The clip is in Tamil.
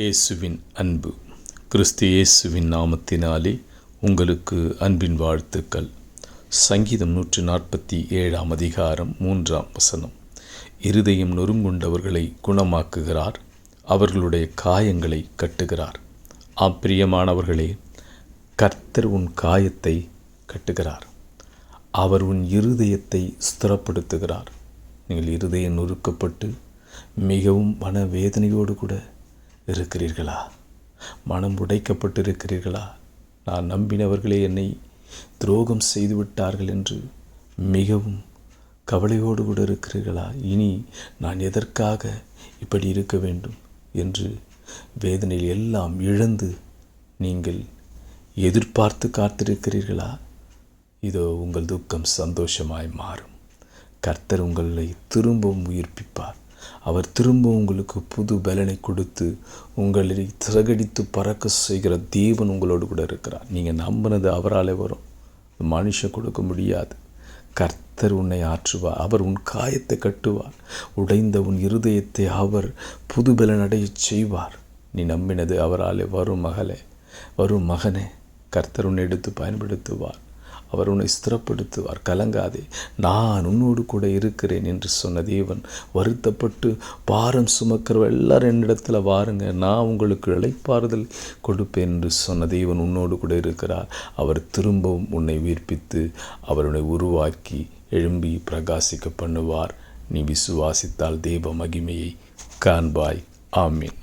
இயேசுவின் அன்பு. கிறிஸ்து இயேசுவின் நாமத்தினாலே உங்களுக்கு அன்பின் வாழ்த்துக்கள். சங்கீதம் 147 அதிகாரம் 3 இருதயம் நொறுங்குண்டவர்களை குணமாக்குகிறார், அவர்களுடைய காயங்களை கட்டுகிறார். பிரியமானவர்களே, கர்த்தர் உன் காயத்தை கட்டுகிறார். அவர் உன் இருதயத்தை ஸ்திரப்படுத்துகிறார். நீங்கள் இருதயம் நொறுக்கப்பட்டு மிகவும் மனவேதனையோடு கூட இருக்கிறீர்களா? மனம் உடைக்கப்பட்டு இருக்கிறீர்களா? நான் நம்பினவர்களே என்னை துரோகம் செய்து விட்டார்கள் என்று மிகவும் கவலையோடு கூட இருக்கிறீர்களா? இனி நான் எதற்காக இப்படி இருக்க வேண்டும் என்று வேதனையில் எல்லாம் இழந்து நீங்கள் எதிர்பார்த்து காத்திருக்கிறீர்களா? இதோ உங்கள் துக்கம் சந்தோஷமாய் மாறும். கர்த்தர் உங்களை திரும்பவும் உயிர்ப்பிப்பார். அவர் திரும்ப உங்களுக்கு புது பலனை கொடுத்து உங்களை சிறகடித்து பறக்க செய்கிற தேவன் உங்களோடு கூட இருக்கிறார். நீங்கள் நம்பினது அவராலே வரும், மனுஷன் கொடுக்க முடியாது. கர்த்தர் உன்னை ஆற்றுவார். அவர் உன் காயத்தை கட்டுவார். உடைந்த உன் இருதயத்தை அவர் புது பலன் அடைய செய்வார். நீ நம்பினது அவராலே வரும். மகளே, வரும் மகனே, கர்த்தர் உன்னை எடுத்து பயன்படுத்துவார். அவர் உன்னை ஸ்திரப்படுத்துவார். கலங்காதே, நான் உன்னோடு கூட இருக்கிறேன் என்று சொன்ன தேவன், வருத்தப்பட்டு பாரம் சுமக்கிற எல்லாரும் என்னிடத்தில் வாருங்க, நான் உங்களுக்கு இளைப்பாறுதல் கொடுப்பேன் என்று சொன்ன தேவன் உன்னோடு கூட இருக்கிறார். அவர் திரும்பவும் உன்னை உயிர்ப்பித்து அவருடைய உருவாக்கி எழும்பி பிரகாசிக்க பண்ணுவார். நீ விசுவாசித்தால் தேவ மகிமையை காண்பாய். ஆமீன்.